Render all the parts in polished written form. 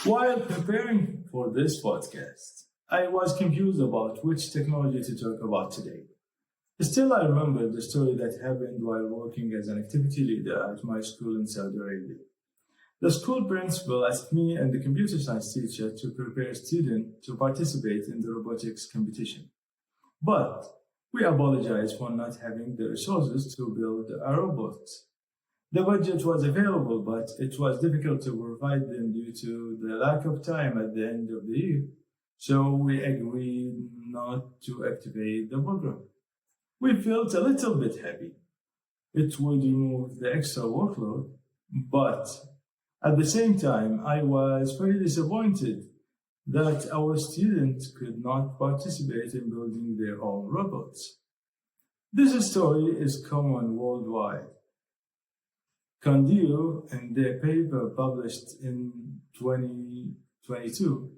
While preparing for this podcast, I was confused about which technology to talk about today. Still, I remember the story that happened while working as an activity leader at my school in Saudi Arabia. The school principal asked me and the computer science teacher to prepare students to participate in the robotics competition. But we apologized for not having the resources to build a robot. The budget was available, but it was difficult to provide them due to the lack of time at the end of the year. So we agreed not to activate the program. We felt a little bit happy. It would remove the extra workload, but at the same time, I was very disappointed that our students could not participate in building their own robots. This story is common worldwide. Condio, in their paper published in 2022,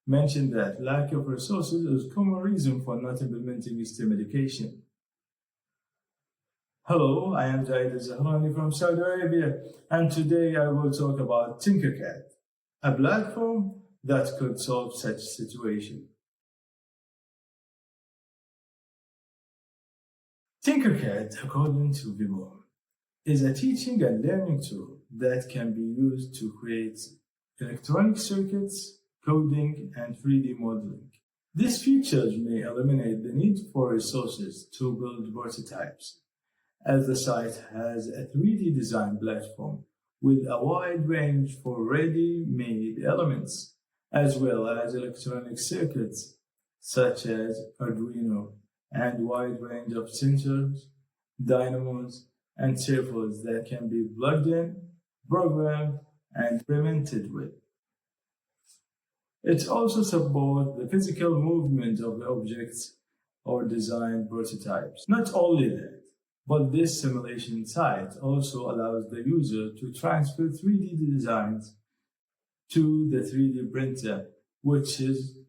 mentioned that lack of resources is a common reason for not implementing STEM education. Hello, I am Zaid Zahrani from Saudi Arabia, and today I will talk about TinkerCAD, a platform that could solve such situation. TinkerCAD, according to Vivo, is a teaching and learning tool that can be used to create electronic circuits, coding, and 3D modeling. These features may eliminate the need for resources to build prototypes, as the site has a 3D design platform with a wide range for ready-made elements, as well as electronic circuits such as Arduino and wide range of sensors, dynamos, and servos that can be plugged in, programmed, and experimented with. It also supports the physical movement of the objects or design prototypes. Not only that, but this simulation site also allows the user to transfer 3D designs to the 3D printer, which is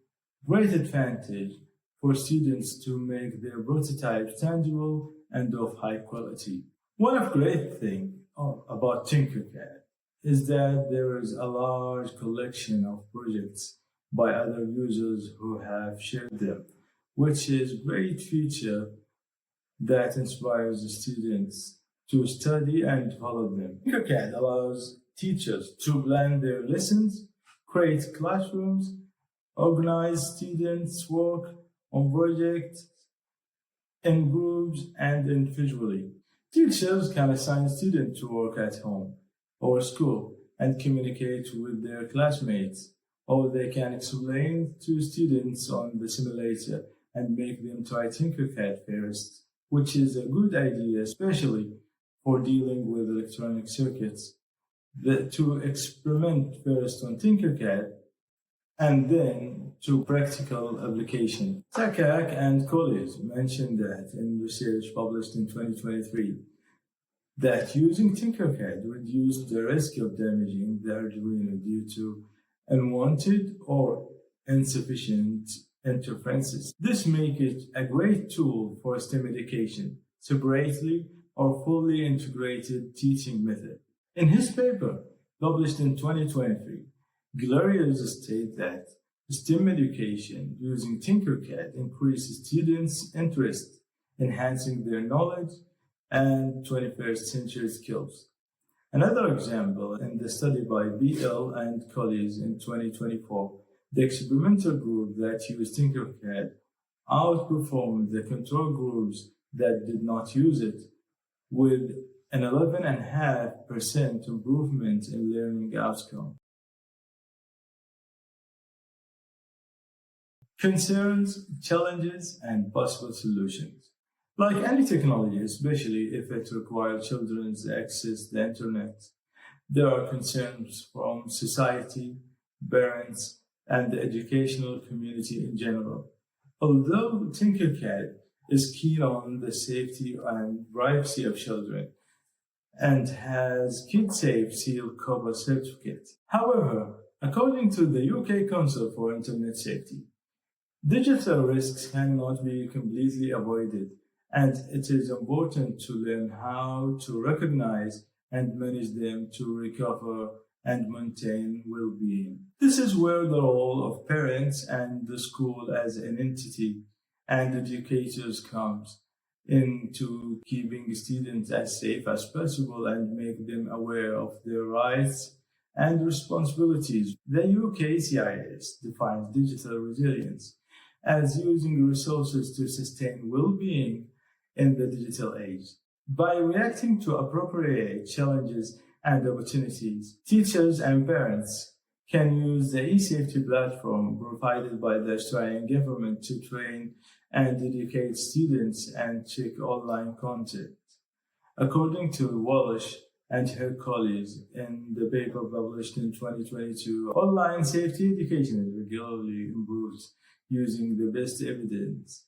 a great advantage for students to make their prototypes tangible and of high quality. One of the great things about TinkerCAD is that there is a large collection of projects by other users who have shared them, which is a great feature that inspires the students to study and develop them. TinkerCAD allows teachers to plan their lessons, create classrooms, organize students' work on projects in groups and individually. Teachers can assign students to work at home or school and communicate with their classmates, or they can explain to students on the simulator and make them try TinkerCAD first, which is a good idea, especially for dealing with electronic circuits. To experiment first on TinkerCAD and then to practical application. Takak and colleagues mentioned that in research published in 2023 that using TinkerCAD reduced the risk of damaging the Arduino due to unwanted or insufficient interferences. This makes it a great tool for STEM education, separately or fully integrated teaching method. In his paper, published in 2023, Glorious states that STEM education using TinkerCAD increases students' interest, enhancing their knowledge and 21st century skills. Another example in the study by BL and colleagues in 2024, the experimental group that used TinkerCAD outperformed the control groups that did not use it, with an 11.5% improvement in learning outcome. Concerns, challenges, and possible solutions. Like any technology, especially if it requires children to access the internet, there are concerns from society, parents, and the educational community in general. Although TinkerCAD is keen on the safety and privacy of children and has KidSafe Seal Cover certificate. However, according to the UK Council for Internet Safety, digital risks cannot be completely avoided, and it is important to learn how to recognize and manage them to recover and maintain well-being. This is where the role of parents and the school as an entity and educators comes into keeping students as safe as possible and make them aware of their rights and responsibilities. The UKCIS defines digital resilience as using resources to sustain well-being in the digital age. By reacting to appropriate challenges and opportunities, teachers and parents can use the e-safety platform provided by the Australian government to train and educate students and check online content. According to Walsh and her colleagues in the paper published in 2022, online safety education is regularly improved using the best evidence,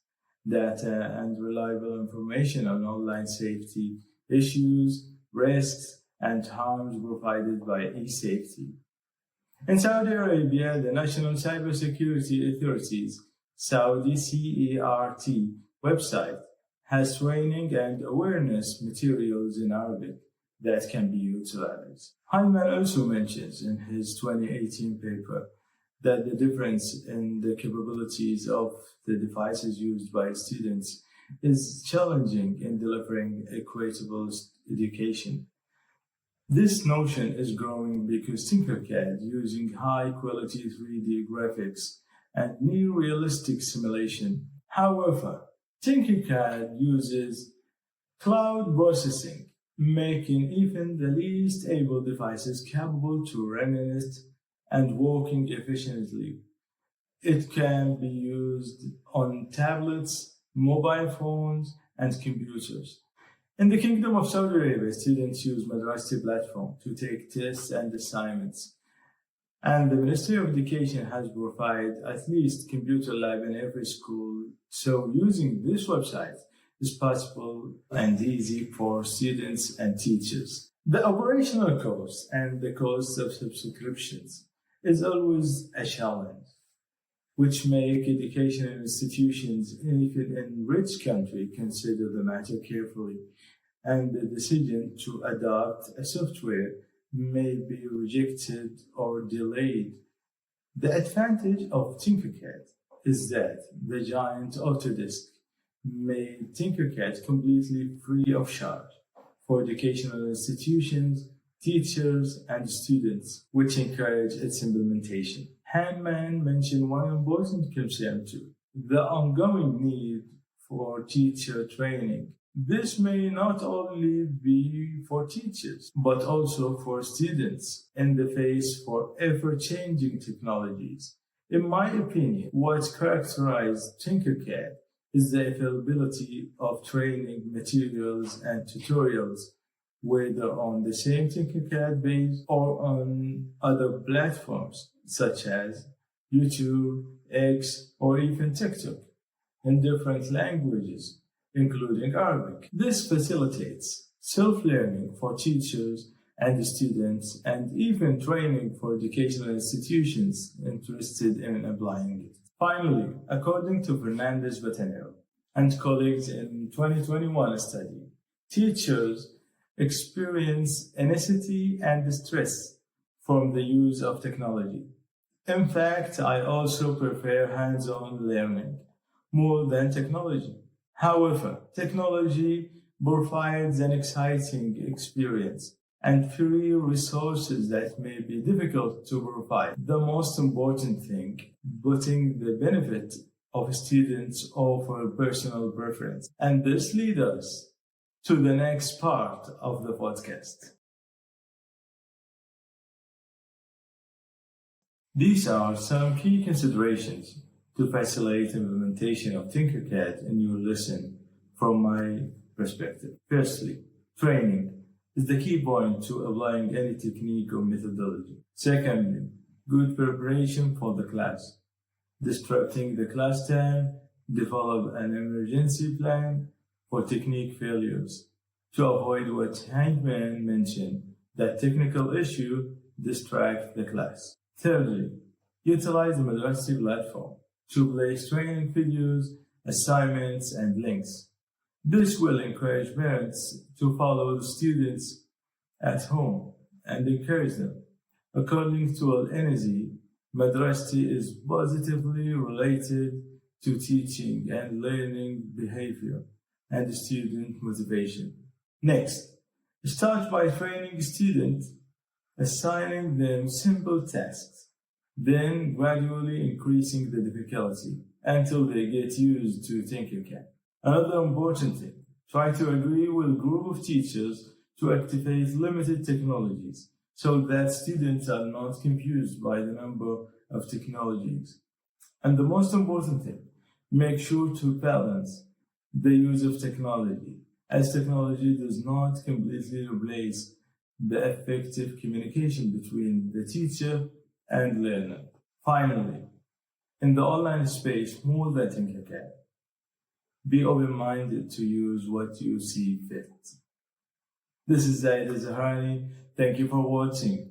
data, and reliable information on online safety issues, risks, and harms provided by eSafety. In Saudi Arabia, the National Cybersecurity Authority's Saudi CERT website has training and awareness materials in Arabic that can be utilized. Hyman also mentions in his 2018 paper that the difference in the capabilities of the devices used by students is challenging in delivering equitable education. This notion is growing because TinkerCAD, using high-quality 3D graphics and near-realistic simulation. However, TinkerCAD uses cloud processing, making even the least able devices capable to run in it and working efficiently. It can be used on tablets, mobile phones, and computers. In the Kingdom of Saudi Arabia, students use Madrasati platform to take tests and assignments. And the Ministry of Education has provided at least computer lab in every school. So using this website is possible and easy for students and teachers. The operational cost and the cost of subscriptions is always a challenge, which make educational institutions, even in rich countries, consider the matter carefully, and the decision to adopt a software may be rejected or delayed. The advantage of TinkerCAD is that the giant Autodesk made TinkerCAD completely free of charge for educational institutions, teachers, and students, which encourage its implementation. Hanman mentioned one important concern too, the ongoing need for teacher training. This may not only be for teachers, but also for students in the face for ever-changing technologies. In my opinion, what characterizes TinkerCAD is the availability of training materials and tutorials, whether on the same TinkerCAD base or on other platforms such as YouTube, X, or even TikTok in different languages, including Arabic. This facilitates self-learning for teachers and students, and even training for educational institutions interested in applying it. Finally, according to Fernandez Batanero and colleagues in 2021 study, teachers experience anxiety and stress from the use of technology. In fact, I also prefer hands-on learning more than technology. However, technology provides an exciting experience and free resources that may be difficult to provide. The most important thing, putting the benefit of students over personal preference. And this leads us to the next part of the podcast. These are some key considerations to facilitate implementation of TinkerCAD in your lesson from my perspective. Firstly, training is the key point to applying any technique or methodology. Secondly, good preparation for the class. Disrupting the class time, develop an emergency plan for technique failures to avoid what Hangman mentioned, that technical issue distract the class. Thirdly, utilize the Madrasati platform to place training videos, assignments, and links. This will encourage parents to follow the students at home and encourage them. According to Al-Enizi, madrasati is positively related to teaching and learning behavior and student motivation. Next, start by training students, assigning them simple tasks, then gradually increasing the difficulty until they get used to TinkerCAD. Another important thing, try to agree with a group of teachers to activate limited technologies so that students are not confused by the number of technologies. And the most important thing, make sure to balance the use of technology, as technology does not completely replace the effective communication between the teacher and learner. Finally, in the online space, more than TinkerCAD, be open-minded to use what you see fit. This is Zaid Zaharani. Thank you for watching.